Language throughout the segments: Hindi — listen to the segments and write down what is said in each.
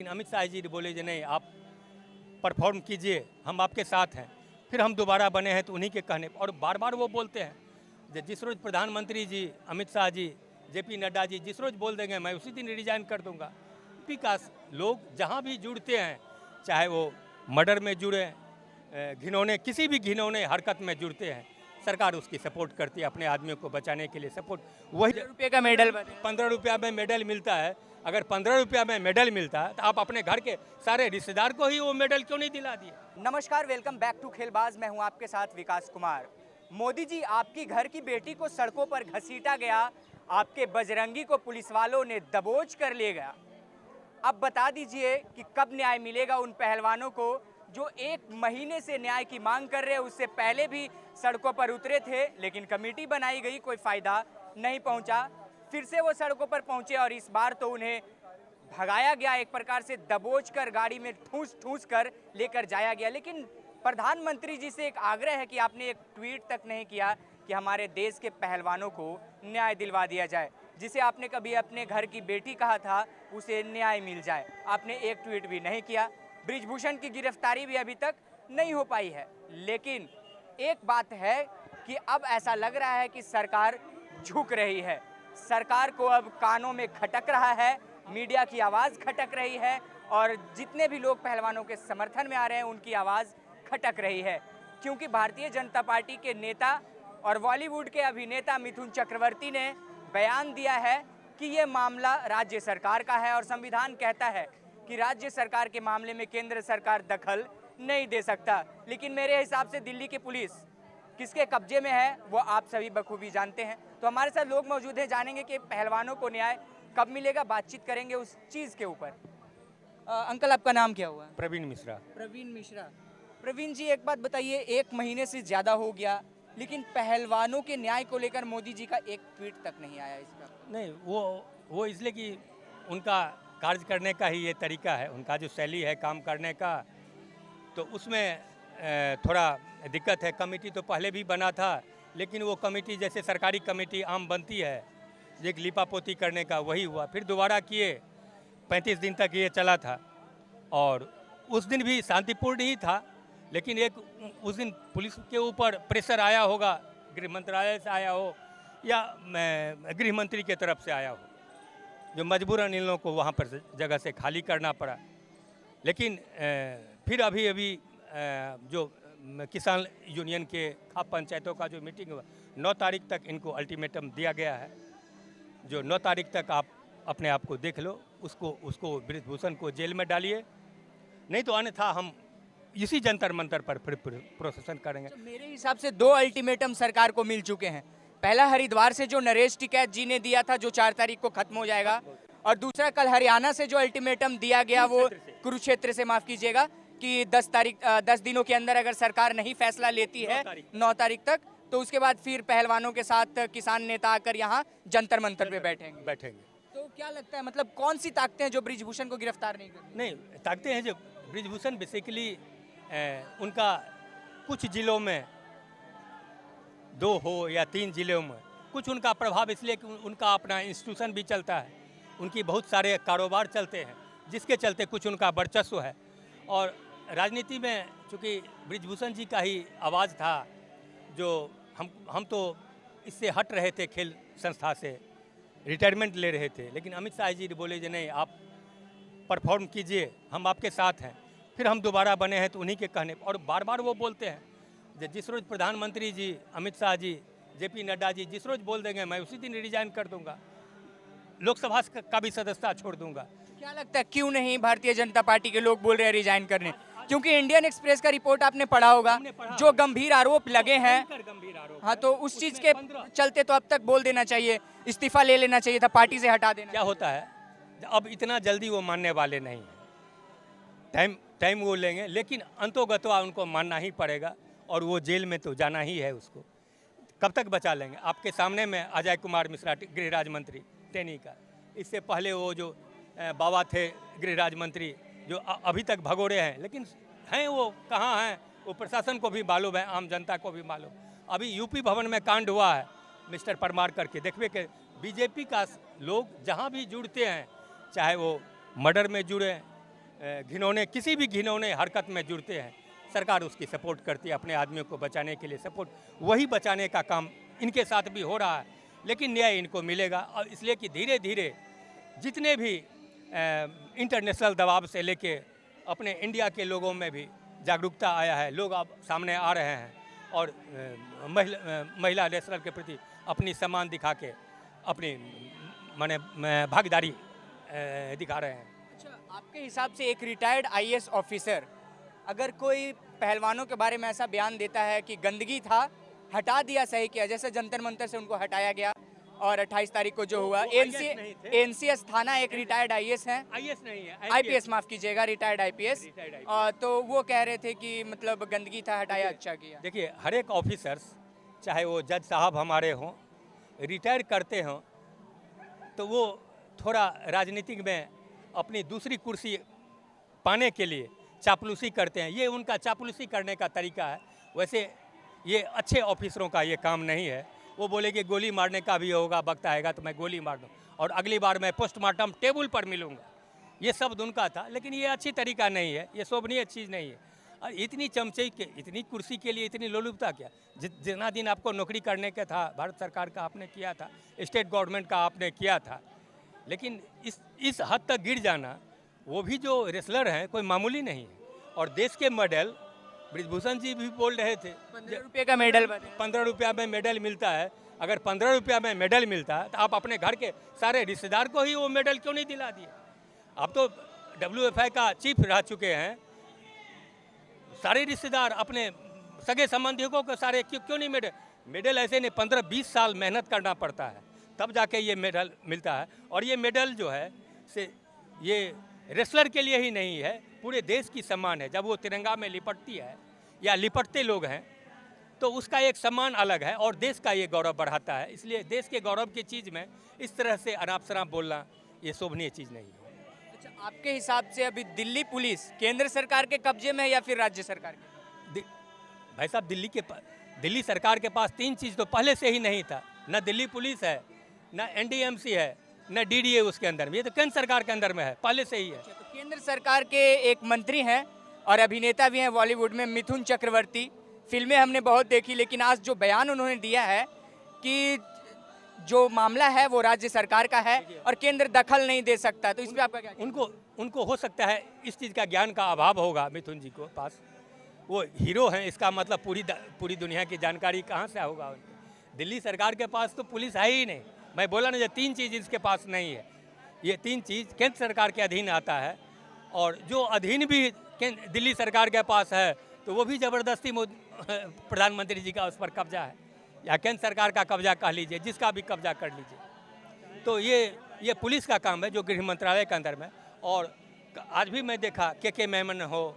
अमित शाह जी बोले जी नहीं, आप परफॉर्म कीजिए, हम आपके साथ हैं। फिर हम दोबारा बने हैं तो उन्हीं के कहने और बार बार वो बोलते हैं। जिस रोज़ प्रधानमंत्री जी अमित शाह जी, जेपी नड्डा जी जिस रोज़ बोल देंगे मैं उसी दिन रिजाइन कर दूंगा। विकास लोग जहाँ भी जुड़ते हैं, चाहे वो मर्डर में जुड़े, घिनौने किसी भी घिनौने हरकत में जुड़ते हैं, सरकार उसकी सपोर्ट करती है। अपने आदमियों को बचाने के लिए सपोर्ट। वही रुपये का मेडल 15 रुपया में मेडल मिलता है। अगर 15 रुपया में मेडल मिलता है तो आप अपने घर के सारे रिश्तेदार को ही वो मेडल क्यों नहीं दिला दिए। नमस्कार, वेलकम बैक टू खेलबाज। मैं हूं आपके साथ विकास कुमार। मोदी जी, आपकी घर की बेटी को सड़कों पर घसीटा गया, आपके बजरंगी को पुलिस वालों ने दबोच कर ले गया। अब बता दीजिए कि कब न्याय मिलेगा उन पहलवानों को जो एक महीने से न्याय की मांग कर रहे हैं। उससे पहले भी सड़कों पर उतरे थे, लेकिन कमेटी बनाई गई, कोई फायदा नहीं पहुंचा। फिर से वो सड़कों पर पहुंचे और इस बार तो उन्हें भगाया गया, एक प्रकार से दबोच कर गाड़ी में ठूस ठूस कर लेकर जाया गया। लेकिन प्रधानमंत्री जी से एक आग्रह है कि आपने एक ट्वीट तक नहीं किया कि हमारे देश के पहलवानों को न्याय दिलवा दिया जाए। जिसे आपने कभी अपने घर की बेटी कहा था, उसे न्याय मिल जाए। आपने एक ट्वीट भी नहीं किया। बृजभूषण की गिरफ्तारी भी अभी तक नहीं हो पाई है। लेकिन एक बात है कि अब ऐसा लग रहा है कि सरकार झुक रही है। सरकार को अब कानों में खटक रहा है, मीडिया की आवाज़ खटक रही है और जितने भी लोग पहलवानों के समर्थन में आ रहे हैं उनकी आवाज़ खटक रही है। क्योंकि भारतीय जनता पार्टी के नेता और बॉलीवुड के अभिनेता मिथुन चक्रवर्ती ने बयान दिया है कि ये मामला राज्य सरकार का है और संविधान कहता है कि राज्य सरकार के मामले में केंद्र सरकार दखल नहीं दे सकता। लेकिन मेरे हिसाब से दिल्ली की पुलिस किसके कब्जे में है वो आप सभी बखूबी जानते हैं। तो हमारे साथ लोग मौजूद हैं, जानेंगे कि पहलवानों को न्याय कब मिलेगा, बातचीत करेंगे उस चीज़ के ऊपर। अंकल, आपका नाम क्या हुआ? प्रवीण मिश्रा। प्रवीण मिश्रा। प्रवीण जी, एक बात बताइए, एक महीने से ज़्यादा हो गया लेकिन पहलवानों के न्याय को लेकर मोदी जी का एक ट्वीट तक नहीं आया इसका। नहीं, वो इसलिए कि उनका कार्य करने का ही ये तरीका है, उनका जो शैली है काम करने का, तो उसमें थोड़ा दिक्कत है। कमेटी तो पहले भी बना था, लेकिन वो कमेटी जैसे सरकारी कमेटी आम बनती है, एक लिपापोती करने का वही हुआ। फिर दोबारा किए, 35 दिन तक ये चला था और उस दिन भी शांतिपूर्ण ही था। लेकिन एक उस दिन पुलिस के ऊपर प्रेशर आया होगा, गृह मंत्रालय से आया हो या गृह मंत्री के तरफ से आया हो, जो मजबूरन इन लोगों को वहाँ पर जगह से खाली करना पड़ा। लेकिन फिर अभी जो किसान यूनियन के खाप पंचायतों का जो मीटिंग हुआ, 9 तारीख तक इनको अल्टीमेटम दिया गया है। जो 9 तारीख तक आप अपने आप को देख लो, उसको बृजभूषण को जेल में डालिए, नहीं तो अन्यथा हम इसी जंतर मंतर पर फिर प्रोसेसन करेंगे। मेरे हिसाब से 2 अल्टीमेटम सरकार को मिल चुके हैं। पहला हरिद्वार से जो नरेश टिकैत जी ने दिया था, जो 4 तारीख को खत्म हो जाएगा, और दूसरा कल हरियाणा से जो अल्टीमेटम दिया गया वो कुरुक्षेत्र से, माफ कीजिएगा, कि 10 दिनों के अंदर अगर सरकार नहीं फैसला लेती है 9 तारीख तक, तो उसके बाद फिर पहलवानों के साथ किसान नेता आकर यहाँ जंतर मंतर पे बैठेंगे। तो क्या लगता है, मतलब कौन सी ताकतें हैं जो बृजभूषण को गिरफ्तार नहीं कर? नहीं, ताकतें हैं जो बृजभूषण बेसिकली उनका कुछ जिलों में 2 हो या 3 जिलों में कुछ उनका प्रभाव, इसलिए कि उनका अपना इंस्टीट्यूशन भी चलता है, उनकी बहुत सारे कारोबार चलते हैं, जिसके चलते कुछ उनका वर्चस्व है। और राजनीति में चूँकि बृजभूषण जी का ही आवाज़ था, जो हम तो इससे हट रहे थे, खेल संस्था से रिटायरमेंट ले रहे थे। लेकिन अमित शाह जी बोले जी नहीं, आप परफॉर्म कीजिए, हम आपके साथ हैं। फिर हम दोबारा बने हैं तो उन्हीं के कहने और बार बार वो बोलते हैं। जिस रोज़ प्रधानमंत्री जी अमित शाह जी, जेपी नड्डा जी जिस रोज़ बोल देंगे मैं उसी दिन रिजाइन कर दूंगा, लोकसभा का भी सदस्यता छोड़ दूंगा। क्या लगता है क्यों नहीं भारतीय जनता पार्टी के लोग बोल रहे हैं रिजाइन करने? क्योंकि इंडियन एक्सप्रेस का रिपोर्ट आपने पढ़ा होगा, जो गंभीर आरोप लगे हैं। हाँ, तो उस चीज के चलते तो अब तक बोल देना चाहिए, इस्तीफा ले लेना चाहिए था, पार्टी से हटा देना। क्या होता है, अब इतना जल्दी वो मानने वाले नहीं हैं, टाइम वो लेंगे, लेकिन अंतोगत्वा उनको मानना ही पड़ेगा और वो जेल में तो जाना ही है। उसको कब तक बचा लेंगे? आपके सामने में अजय कुमार मिश्रा, गृह राज्य मंत्री टेनी का, इससे पहले वो जो बाबा थे गृह राज्य मंत्री, जो अभी तक भगोड़े हैं, लेकिन हैं वो कहाँ हैं, वो प्रशासन को भी मालूम है, आम जनता को भी मालूम। अभी यूपी भवन में कांड हुआ है मिस्टर परमार करके, देखिए कि बीजेपी का लोग जहाँ भी जुड़ते हैं, चाहे वो मर्डर में जुड़े, घिनौने किसी भी घिनौने हरकत में जुड़ते हैं, सरकार उसकी सपोर्ट करती है अपने आदमियों को बचाने के लिए। सपोर्ट वही बचाने का काम इनके साथ भी हो रहा है, लेकिन न्याय इनको मिलेगा। और इसलिए कि धीरे धीरे जितने भी इंटरनेशनल दबाव से लेके अपने इंडिया के लोगों में भी जागरूकता आया है, लोग अब सामने आ रहे हैं और महिला रेसलर के प्रति अपनी सम्मान दिखा के अपनी माने भागीदारी दिखा रहे हैं। अच्छा, आपके हिसाब से एक रिटायर्ड आईएएस ऑफिसर अगर कोई पहलवानों के बारे में ऐसा बयान देता है कि गंदगी था, हटा दिया, सही किया, जैसे जंतर मंतर से उनको हटाया गया और 28 तारीख को जो हुआ, एनसीएस थाना एक रिटायर्ड आईएएस हैं, आईएएस नहीं है, आईपीएस माफ कीजिएगा, रिटायर्ड आईपीएस, तो वो कह रहे थे कि मतलब गंदगी था, हटाया, अच्छा किया। देखिए, हर एक ऑफिसर्स चाहे वो जज साहब हमारे हों, रिटायर करते हों, तो वो थोड़ा राजनीतिक में अपनी दूसरी कुर्सी पाने के लिए चापलूसी करते हैं। ये उनका चापलूसी करने का तरीका है। वैसे ये अच्छे ऑफिसरों का ये काम नहीं है। वो बोले कि गोली मारने का भी होगा, वक्त आएगा तो मैं गोली मार दूँ और अगली बार मैं पोस्टमार्टम टेबल पर मिलूँगा, ये शब्द उनका था। लेकिन ये अच्छी तरीका नहीं है, ये शोभनीय चीज़ नहीं है। और इतनी चमचे के इतनी कुर्सी के लिए इतनी लोलुपता क्या? जितना दिन आपको नौकरी करने का था, भारत सरकार का आपने किया था, स्टेट गवर्नमेंट का आपने किया था, लेकिन इस हद तक गिर जाना, वो भी जो रेसलर हैं कोई मामूली नहीं है। और देश के मेडल, ब्रिजभूषण जी भी बोल रहे थे 15 रुपये का मेडल, 15 रुपया में मेडल मिलता है। अगर 15 रुपया में मेडल मिलता है तो आप अपने घर के सारे रिश्तेदार को ही वो मेडल क्यों नहीं दिला दिए? आप तो WFI का चीफ रह चुके हैं, सारे रिश्तेदार अपने सगे संबंधियों को सारे क्यों नहीं मेडल ऐसे नहीं, 15-20 साल मेहनत करना पड़ता है तब जाके ये मेडल मिलता है। और ये मेडल जो है से ये रेसलर के लिए ही नहीं है, पूरे देश की सम्मान है। जब वो तिरंगा में लिपटती है या लिपटते लोग हैं तो उसका एक सम्मान अलग है और देश का ये गौरव बढ़ाता है। इसलिए देश के गौरव की चीज़ में इस तरह से अनाप शनाप बोलना ये शोभनीय चीज़ नहीं है। अच्छा, आपके हिसाब से अभी दिल्ली पुलिस केंद्र सरकार के कब्जे में है या फिर राज्य सरकार के? भाई साहब, दिल्ली सरकार के पास 3 चीज़ तो पहले से ही नहीं था। न दिल्ली पुलिस है, न NDMC है, न DDA उसके अंदर में। ये तो केंद्र सरकार के अंदर में है, पहले से ही है। तो केंद्र सरकार के एक मंत्री हैं और अभिनेता भी हैं बॉलीवुड में, मिथुन चक्रवर्ती। फिल्में हमने बहुत देखी, लेकिन आज जो बयान उन्होंने दिया है कि जो मामला है वो राज्य सरकार का है और केंद्र दखल नहीं दे सकता, तो इस पर आपका क्या? उनको हो सकता है इस चीज़ का ज्ञान का अभाव होगा मिथुन जी को पास। वो हीरो हैं, इसका मतलब पूरी दुनिया की जानकारी कहाँ से होगा उनको? दिल्ली सरकार के पास तो पुलिस है ही नहीं। मैं बोला ना, ये 3 चीज़ इसके पास नहीं है। ये 3 चीज़ केंद्र सरकार के अधीन आता है और जो अधीन भी दिल्ली सरकार के पास है तो वो भी ज़बरदस्ती प्रधानमंत्री जी का उस पर कब्जा है, या केंद्र सरकार का कब्जा कह लीजिए, जिसका भी कब्जा कर लीजिए। तो ये पुलिस का काम है जो गृह मंत्रालय के अंदर में। और आज भी मैं देखा के मेमन हो,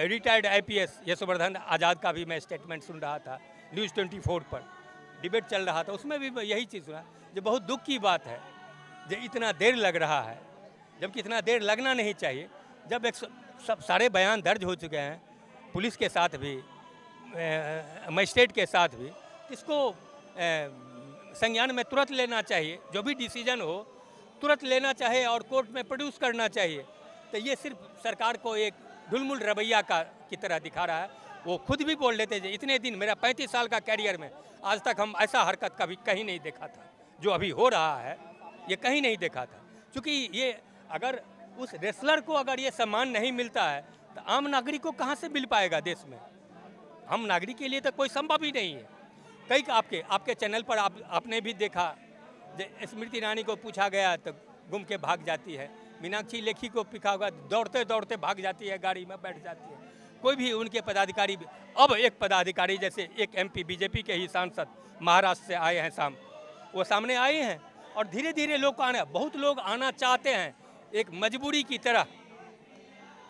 रिटायर्ड IPS यशोवर्धन आज़ाद का भी मैं स्टेटमेंट सुन रहा था, न्यूज़ 24 पर डिबेट चल रहा था, उसमें भी यही चीज़ सुना जो बहुत दुख की बात है जो इतना देर लग रहा है, जबकि इतना देर लगना नहीं चाहिए। जब सब सारे बयान दर्ज हो चुके हैं पुलिस के साथ भी, मजिस्ट्रेट के साथ भी, इसको संज्ञान में तुरंत लेना चाहिए। जो भी डिसीजन हो तुरंत लेना चाहिए और कोर्ट में प्रोड्यूस करना चाहिए। तो ये सिर्फ सरकार को एक ढुलमुल रवैया की तरह दिखा रहा है। वो खुद भी बोल लेते थे, इतने दिन मेरा 35 साल का कैरियर में आज तक हम ऐसा हरकत कभी कहीं नहीं देखा था, जो अभी हो रहा है ये कहीं नहीं देखा था। क्योंकि ये अगर उस रेसलर को अगर ये सम्मान नहीं मिलता है तो आम नागरिक को कहाँ से मिल पाएगा देश में? आम नागरिक के लिए तो कोई संभव ही नहीं है। कई आपके चैनल पर आपने भी देखा, स्मृति ईरानी को पूछा गया तो घूम के भाग जाती है, मीनाक्षी लेखी को पिखा होगा, दौड़ते दौड़ते भाग जाती है, गाड़ी में बैठ जाती है। कोई भी उनके पदाधिकारी भी, अब एक पदाधिकारी जैसे एक MP BJP के ही सांसद महाराष्ट्र से आए हैं वो सामने आए हैं और धीरे धीरे लोग बहुत लोग आना चाहते हैं एक मजबूरी की तरह।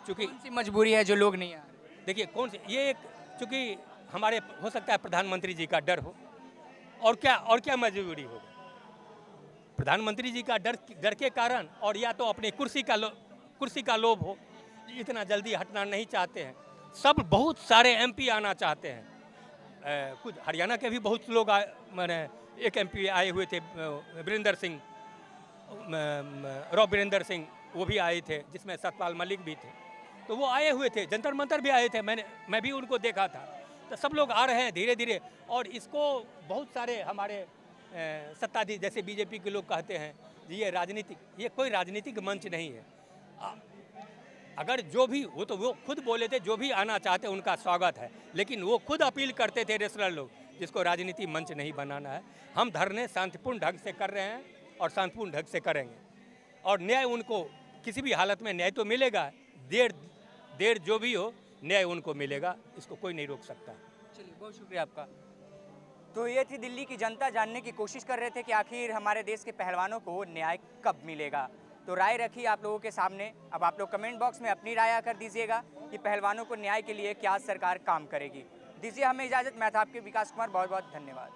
चूँकि कौन सी मजबूरी है जो लोग नहीं आ रहे? देखिए कौन सी ये एक, चूँकि हमारे हो सकता है प्रधानमंत्री जी का डर हो, और क्या मजबूरी होगा? प्रधानमंत्री जी का डर के कारण, और या तो अपनी कुर्सी का लोभ हो, इतना जल्दी हटना नहीं चाहते हैं। सब बहुत सारे MP आना चाहते हैं। कुछ हरियाणा के भी बहुत लोग मैंने एक MP आए हुए थे, वीरेंद्र सिंह, वो भी आए थे, जिसमें सतपाल मलिक भी थे। तो वो आए हुए थे, जंतर मंतर भी आए थे, मैं भी उनको देखा था। तो सब लोग आ रहे हैं धीरे धीरे, और इसको बहुत सारे हमारे सत्ताधीश जैसे बीजेपी के लोग कहते हैं ये कोई राजनीतिक मंच नहीं है। अगर जो भी वो खुद बोले थे, जो भी आना चाहते उनका स्वागत है, लेकिन वो खुद अपील करते थे रेसलर लोग, जिसको राजनीति मंच नहीं बनाना है। हम धरने शांतिपूर्ण ढंग से कर रहे हैं और शांतिपूर्ण ढंग से करेंगे, और न्याय उनको किसी भी हालत में न्याय तो मिलेगा। देर जो भी हो, न्याय उनको मिलेगा, इसको कोई नहीं रोक सकता। चलिए, बहुत शुक्रिया आपका। तो ये थी दिल्ली की जनता, जानने की कोशिश कर रहे थे कि आखिर हमारे देश के पहलवानों को न्याय कब मिलेगा। तो राय रखी आप लोगों के सामने। अब आप लोग कमेंट बॉक्स में अपनी राय आकर दीजिएगा कि पहलवानों को न्याय के लिए क्या सरकार काम करेगी। दीजिए हमें इजाज़त। मैं था आपके विकास कुमार, बहुत बहुत धन्यवाद।